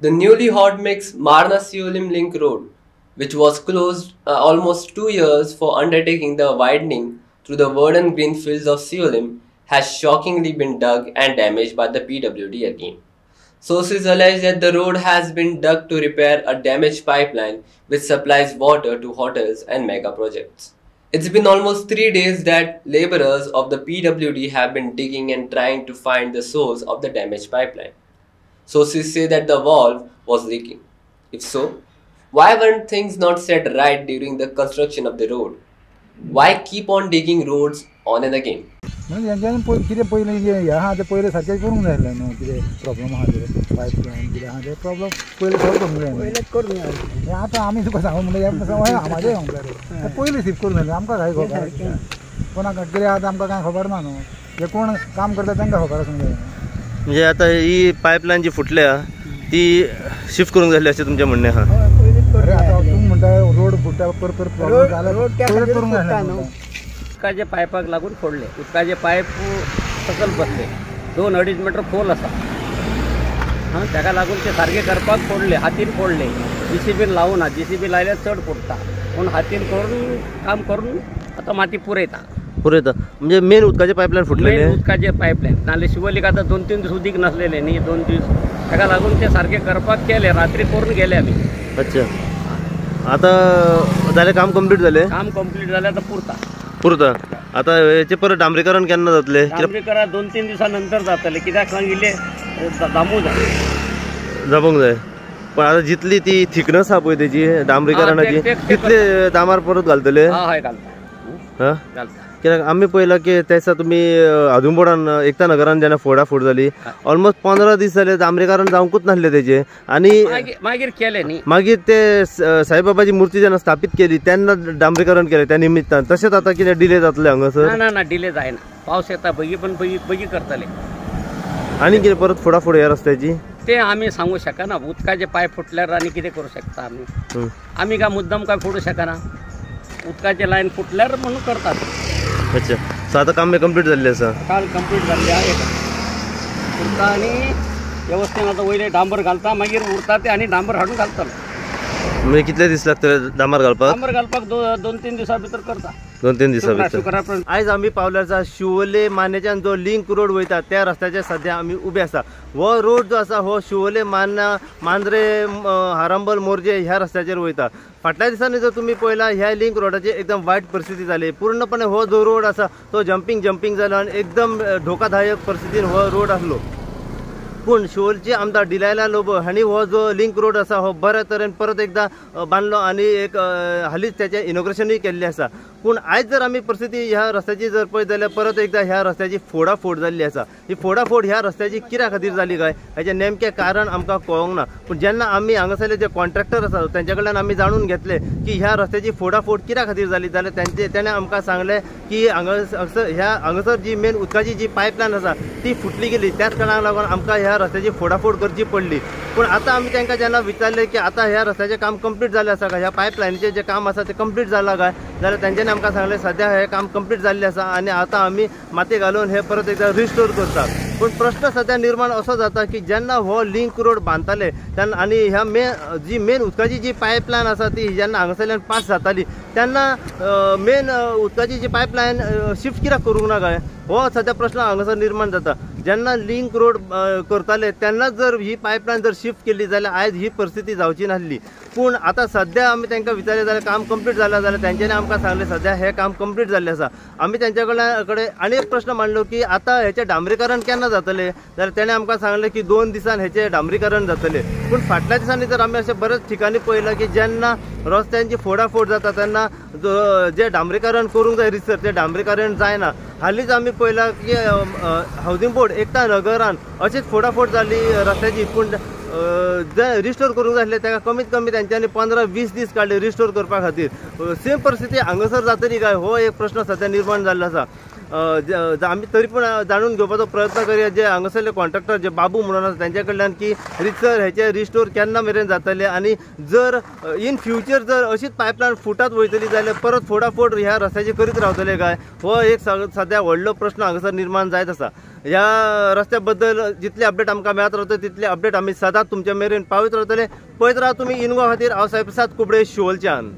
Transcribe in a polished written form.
The newly hot mix Marna-Siolim Link Road, which was closed almost 2 years for undertaking the widening through the verdant green fields of Siolim, has shockingly been dug and damaged by the PWD again. Sources allege that the road has been dug to repair a damaged pipeline which supplies water to hotels and mega projects. It's been almost 3 days that laborers of the PWD have been digging and trying to find the source of the damaged pipeline. Sources say that the valve was leaking. If so, why weren't things not set right during the construction of the road? Why keep on digging roads on and again? कितें पयलीं हें आहा तें पयलीं सारकें करूंक जाय आसलें न्हू कितें प्रॉब्लम आहा तें पायपलायन कितें आहा तें प्रॉब्लम पयलीं सॉल्व करूंक जाय पयलींच करूंक जाय हें आतां आमी तुका सांगूं म्हणल्यार हें आमाचें सांगता रे पयलीं शिफ्ट करूंक जाय आमकां काय खबर कोणाक कितें आहा तें आमकां कांय खबर ना न्हू हे कोण काम करता तांकां खबर आसूंक जाय म्हणजे आता ही पायपलायन जी फुटल्या ती शिफ्ट करूंक जाय अशें तुमचें म्हणणें आहा अरे आतां तूं म्हणटा रोड फुटता पर प्रॉब्लम जाल्यार पयलींच करूंक जाय न्हू उदकाचे पायपाक लागून फोडले उदकाचे पायप सकल बसले 2-2.5 मीटर खोल आसा हां ताका लागून ते सारखे करपाक फोडले हातीन फोडले JCB लावूना JCB लायल्यार चड फोडटा पूण हातीन करून काम करून आतां माती पुरयता म्हणजे मेन उदकाचे पायपलायन फुटलेले उदकाचे पायपलायन नाल्यार शिवोलीक आतां 2-3 दीस उदीक नासलेले न्ही 2 दीस ताका लागून ते सारखे करपाक केले रात्री करून गेले आमी अच्छा आता जालें काम कंप्लीट जालें आतां पुरता आता हेचे परत डांबरीकरण केन्ना जातले डांबरीकरण 2-3 दिसानंतर जातले कित्याक सांगिल्ले जावंक जाय पण आता जितली ती थिकनेस आहा पळय तेजी डांबरीकरणाची तितले दामार परत घालतले हय घालता कित्याक आमी पळयलां की त्या दिसा तुमी हादुंबोडान एकता नगरान जेन्ना फोडाफोड जाली ऑलमोस्ट 15 दीस जाले डांबरीकरण जावंकूच नासले तेजे आणि मागीर केले न्ही मागीर ते साईबाबाची मूर्ती जेन्ना स्थापीत केली तेन्ना डांबरीकरण केले त्या निमित्तान तशेंच आता कितें डिले जातले हांगासर ना डिले जायना पावस येता बेगी करतले आणि कितें परत फोडाफोड ह्या रस्त्याची ते आमी सांगू शकना उदकाचे पायप फुटल्यार आनी कितें करूं शकता आमी काय मुद्दम काय फोडू शकना उदकाचे लायन फुटल्यार म्हणून करतात अच्छा सो आता काम कंप्लीट जाल्लें आसा काल कंप्लीट जाल्लें आहे उरता आनी व्यवस्थेन आतां वयले डांबर घालता मागीर उरता ते आनी डांबर हाडून घालतलो म्हणजे कितले दीस लागतले डांबर घालपाक 2-3 दिसा भितर करता 2-3 दिसा भितर आयज आमी पावल्यार आसा शिवोले मानेच्यान जो लिंक रोड वयता त्या रस्त्याचेर सध्या आमी उबे आसा हो रोड जो आसा हो शिवोले मांद्रे हारांबल मोरजे ह्या रस्त्याचेर वयता फाटल्या दिसांनी जर तुम्ही पळयला ह्या लिंक रोडाची एकदम वायट परिस्थिती जाली पूर्णपणे हो जो रोड आसा तो जंपिंग जालो आनी एकदम धोकादायक परिस्थितीन हो रोड आसलो पूण शिवोलचे आमदार डिलायला लोबो हांणी हो जो लिंक रोड आसा हो बऱ्या तरेन परत एकदा बांदलो आनी एक हालींच त्याचें इनॉग्रेशनूय केल्लें आसा पूण आयज जर आमी परिस्थिती ह्या रस्त्याची जर पळयत जाल्यार परत एकदा ह्या रस्त्याची फोडाफोड जाल्ली आसा ही फोडाफोड ह्या रस्त्याची कित्या खातीर जाली काय हाचें नेमकें कारण आमकां कळोंक ना पूण जेन्ना आमी हांगासरले जे कॉन्ट्रॅक्टर आसा तेंच्या कडल्यान आमी जाणून घेतले की ह्या रस्त्याची फोडाफोड कित्या खातीर जाली जाल्यार तेणें आमकां सांगलें की हांगासर जी मेन उदकाची जी पायपलायन आसा ती फुटली गेली त्याच कारणाक लागून आमकां ह्या रस्त्याची फोडाफोड करची पडली पूण आतां आमी तांकां जेन्ना विचारलें की आतां ह्या रस्त्याचें काम कंप्लीट जालें आसा काय ह्या पायपलायनीचें जें काम आसा तें कंप्लीट जालां काय जाल्यार तेंच्यांनी आमकां सांगलें सध्या हें काम कंप्लीट जाल्लें आसा आनी आतां आमी माती घालून हें परत एकदा रिस्टोर करतात पूण प्रश्न सध्या निर्माण असो जाता की जेन्ना हो लिंक रोड बांदताले तेन्ना आनी ह्या मेन उदकाची जी पायपलायन आसा ती जेन्ना हांगासरल्यान पास जाताली तेन्ना मेन उदकाची जी पायपलायन शिफ्ट कित्याक करूंक ना काय हो सध्या प्रश्न हांगासर निर्माण जाता जेन्ना लिंक रोड करताले तेन्ना जर ही पायपलायन जर शिफ्ट केली जाल्यार आयज ही परिस्थिती जावची नासली पूण आतां सध्या आमी तांकां विचारलें जाल्यार काम कंप्लीट जालां जाल्यार तेंच्यांनी आमकां सांगलें सध्या हें काम कंप्लीट जाल्लें आसा आमी तेंच्या कडेन आनी एक प्रश्न मांडलो की आतां हेचें डांबरीकरण केन्ना जातलें जाल्यार तेणें आमकां सांगलें की 2 दिसान हेचें डांबरीकरण जातलें पूण फाटल्या दिसांनी जर आमी अशें बरेच ठिकाणी पळयलां की जेन्ना रस्त्यांची फोडाफोड जाता तेन्ना जे डांबरीकरण करूंक जाय रिसर तें डांबरीकरण जायना हालींच आमी पळयलां की हावजींग बोर्ड एकता नगरान अशीच फोडाफोड जाली रस्त्याची पूण जे रिस्टोर करूंक जाय आसलें ताका कमीत कमी तेंच्यांनी 15-20 दीस काडले रिस्टोर करपा खातीर सेम परिस्थिती हांगासर जातली काय हो एक प्रश्न सध्या निर्माण जाल्लो आसा आमी तरी पूण जाणून घेवपाचो प्रयत्न करया जे हांगासरले कॉन्ट्रॅक्टर जे बाबू म्हणून आसा तेंच्या कडल्यान की रिसर हेचे रिस्टोर केन्ना मेरेन जातले आनी जर इन फ्युचर जर अशीच पायपलायन फुटत वयतली जाल्यार परत फोडाफोड ह्या रस्त्याची करीत रावतले काय हो एक सध्या व्हडलो प्रश्न हांगासर निर्माण जायत आसा ह्या रस्त्या बद्दल जितले अपडेट आमकां मेळत रावतले तितले अपडेट आमी सदांच तुमचे मेरेन पावयत रावतले. पळयत राहा तुमी इनगो खातीर. हांव साहेब प्रसाद कुबडे शिवोलच्यान.